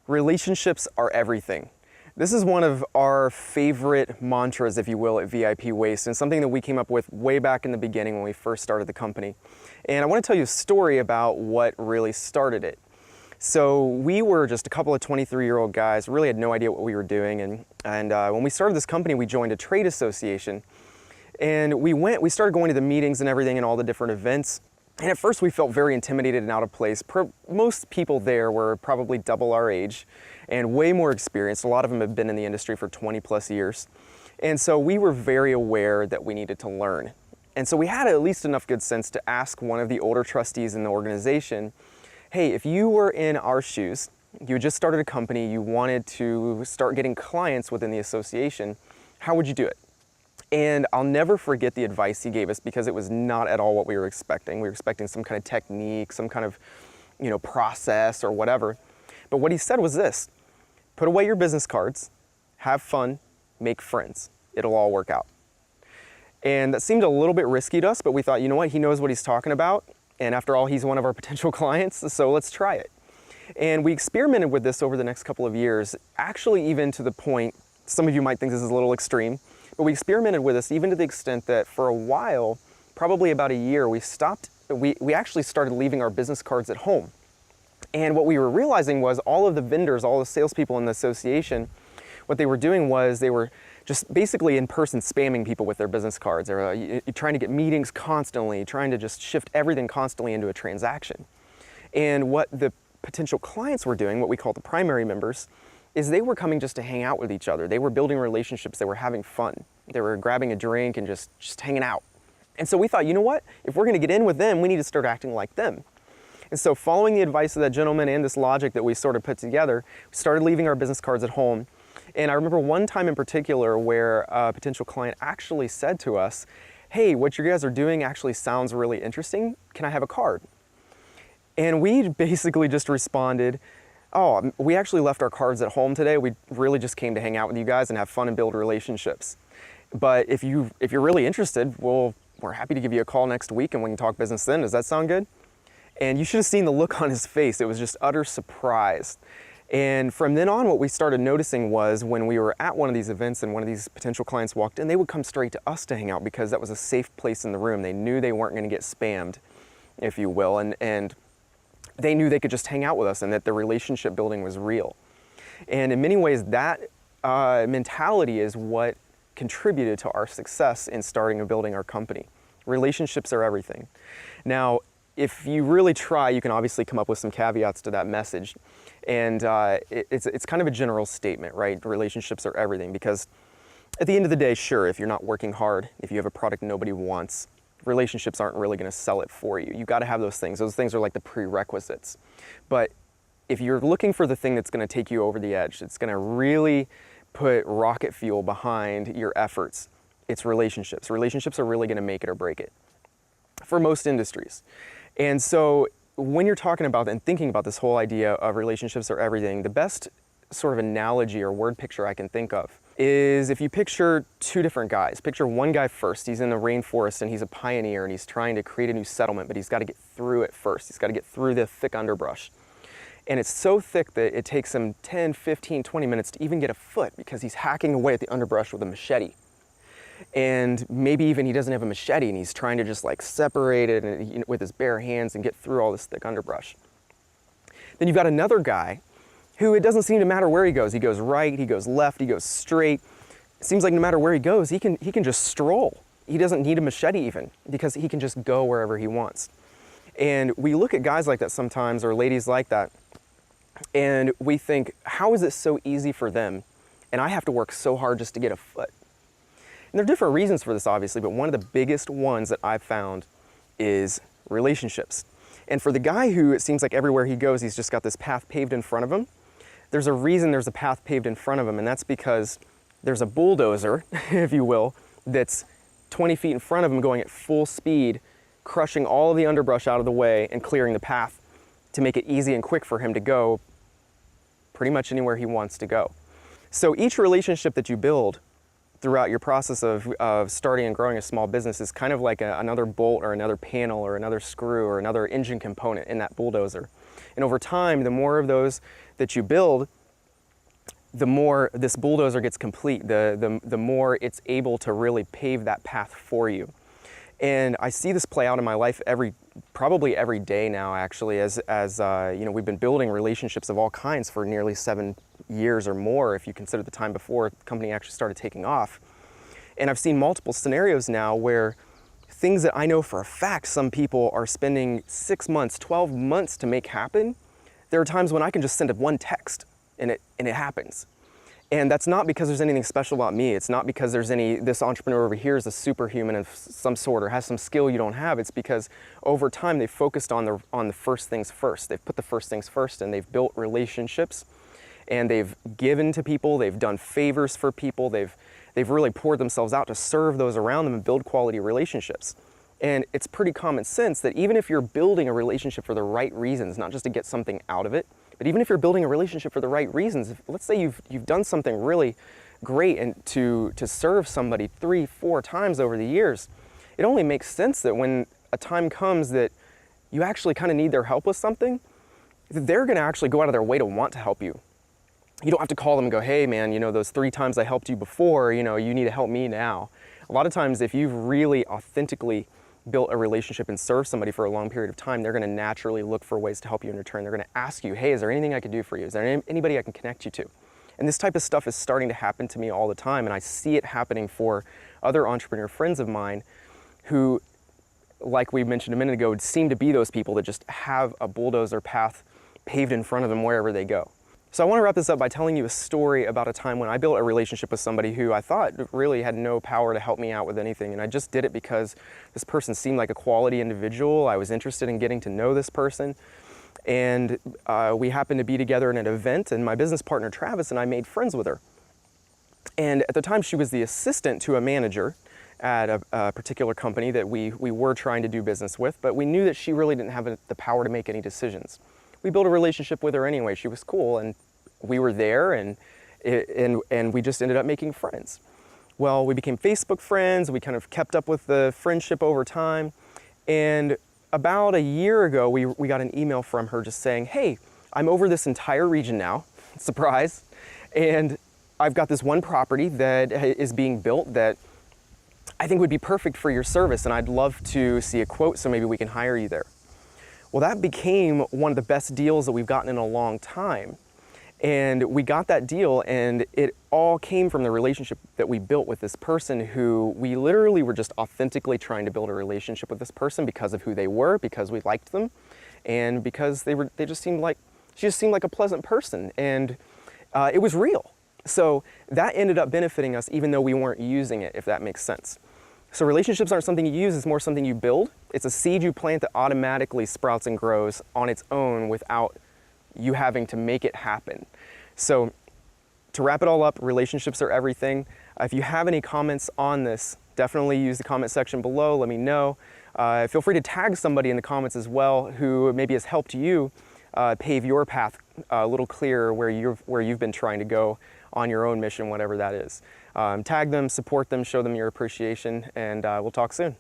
Relationships are everything. This is one of our favorite mantras, if you will, at VIP Waste, and something that we came up with way back in the beginning when we first started the company. And I want to tell you a story about what really started it. So we were just a couple of 23-year-old guys, really had no idea what we were doing, and when we started this company, we joined a trade association, and we started going to the meetings and everything and all the different events. And at first we felt very intimidated and out of place. Most people there were probably double our age and way more experienced. A lot of them have been in the industry for 20 plus years. And so we were very aware that we needed to learn. And so we had at least enough good sense to ask one of the older trustees in the organization, hey, if you were in our shoes, you had just started a company, you wanted to start getting clients within the association, how would you do it? And I'll never forget the advice he gave us because it was not at all what we were expecting. We were expecting some kind of technique, some kind of, process or whatever. But what he said was this: put away your business cards, have fun, make friends. It'll all work out. And that seemed a little bit risky to us, but we thought, you know what, he knows what he's talking about. And after all, he's one of our potential clients, so let's try it. And we experimented with this over the next couple of years, actually even to the point, some of you might think this is a little extreme, but we experimented with this even to the extent that for a while, probably about a year, we actually started leaving our business cards at home. And what we were realizing was all of the vendors, all the salespeople in the association, what they were doing was they were just basically in person spamming people with their business cards. They were trying to get meetings constantly, trying to just shift everything constantly into a transaction. And what the potential clients were doing, what we call the primary members, is they were coming just to hang out with each other. They were building relationships, they were having fun. They were grabbing a drink and just hanging out. And so we thought, you know what? If we're gonna get in with them, we need to start acting like them. And so following the advice of that gentleman and this logic that we sort of put together, we started leaving our business cards at home. And I remember one time in particular where a potential client actually said to us, hey, what you guys are doing actually sounds really interesting. Can I have a card? And we basically just responded, oh, we actually left our cards at home today. We really just came to hang out with you guys and have fun and build relationships. But if you're really interested, we're happy to give you a call next week and we can talk business then. Does that sound good? And you should have seen the look on his face. It was just utter surprise. And from then on, what we started noticing was when we were at one of these events and one of these potential clients walked in, they would come straight to us to hang out because that was a safe place in the room. They knew they weren't going to get spammed, if you will, and they knew they could just hang out with us and that the relationship building was real. And in many ways, that mentality is what contributed to our success in starting and building our company. Relationships are everything. Now, if you really try, you can obviously come up with some caveats to that message. And it's kind of a general statement, right? Relationships are everything because at the end of the day, sure, if you're not working hard, if you have a product nobody wants, relationships aren't really going to sell it for you. You got to have those things. Those things are like the prerequisites. But if you're looking for the thing that's going to take you over the edge, it's going to really put rocket fuel behind your efforts, it's relationships. Relationships are really going to make it or break it for most industries. And so when you're talking about and thinking about this whole idea of relationships are everything, the best sort of analogy or word picture I can think of is if you picture two different guys. Picture one guy first, he's in the rainforest and he's a pioneer and he's trying to create a new settlement, but he's got to get through it first. He's got to get through the thick underbrush. And it's so thick that it takes him 10, 15, 20 minutes to even get a foot because he's hacking away at the underbrush with a machete. And maybe even he doesn't have a machete and he's trying to just like separate it and, with his bare hands and get through all this thick underbrush. Then you've got another guy who it doesn't seem to matter where he goes. He goes right, he goes left, he goes straight. It seems like no matter where he goes, he can just stroll. He doesn't need a machete even because he can just go wherever he wants. And we look at guys like that sometimes or ladies like that and we think, how is it so easy for them? And I have to work so hard just to get a foot. And there are different reasons for this, obviously, but one of the biggest ones that I've found is relationships. And for the guy who it seems like everywhere he goes, he's just got this path paved in front of him, there's a reason there's a path paved in front of him, and that's because there's a bulldozer, if you will, that's 20 feet in front of him going at full speed, crushing all of the underbrush out of the way and clearing the path to make it easy and quick for him to go pretty much anywhere he wants to go. So each relationship that you build throughout your process of starting and growing a small business is kind of like another bolt or another panel or another screw or another engine component in that bulldozer. And over time, the more of those that you build, the more this bulldozer gets complete, the more it's able to really pave that path for you. And I see this play out in my life probably every day now, actually, as you know, we've been building relationships of all kinds for nearly 7 years or more, if you consider the time before the company actually started taking off. And I've seen multiple scenarios now where things that I know for a fact some people are spending 6 months, 12 months to make happen, there are times when I can just send one text and it happens. And that's not because there's anything special about me. It's not because this entrepreneur over here is a superhuman of some sort or has some skill you don't have. It's because over time they've focused on the first things first. They've put the first things first, and they've built relationships, and they've given to people, they've done favors for people, they've really poured themselves out to serve those around them and build quality relationships. And it's pretty common sense that even if you're building a relationship for the right reasons, not just to get something out of it, but even if you're building a relationship for the right reasons, let's say you've done something really great and to serve somebody 3-4 times over the years, it only makes sense that when a time comes that you actually kind of need their help with something, they're going to actually go out of their way to want to help you. You don't have to call them and go, hey man, you know, those 3 times I helped you before, you know, you need to help me now. A lot of times if you've really authentically built a relationship and served somebody for a long period of time, they're going to naturally look for ways to help you in return. They're going to ask you, hey, is there anything I can do for you? Is there anybody I can connect you to? And this type of stuff is starting to happen to me all the time, and I see it happening for other entrepreneur friends of mine who, like we mentioned a minute ago, seem to be those people that just have a bulldozer path paved in front of them wherever they go. So I want to wrap this up by telling you a story about a time when I built a relationship with somebody who I thought really had no power to help me out with anything. And I just did it because this person seemed like a quality individual. I was interested in getting to know this person. And we happened to be together in an event, and my business partner, Travis, and I made friends with her. And at the time, she was the assistant to a manager at a particular company that we were trying to do business with, but we knew that she really didn't have the power to make any decisions. We built a relationship with her anyway. She was cool, and we were there, and we just ended up making friends. Well, we became Facebook friends. We kind of kept up with the friendship over time. And about a year ago, we got an email from her just saying, hey, I'm over this entire region now, surprise, and I've got this one property that is being built that I think would be perfect for your service, and I'd love to see a quote so maybe we can hire you there. Well, that became one of the best deals that we've gotten in a long time. And we got that deal, and it all came from the relationship that we built with this person who we literally were just authentically trying to build a relationship with this person because of who they were, because we liked them, and because she just seemed like a pleasant person, and it was real. So that ended up benefiting us even though we weren't using it, if that makes sense. So relationships aren't something you use, it's more something you build. It's a seed you plant that automatically sprouts and grows on its own without you having to make it happen. So to wrap it all up, relationships are everything. If you have any comments on this, definitely use the comment section below, let me know. Feel free to tag somebody in the comments as well who maybe has helped you pave your path a little clearer where you've been trying to go on your own mission, whatever that is. Tag them, support them, show them your appreciation, and we'll talk soon.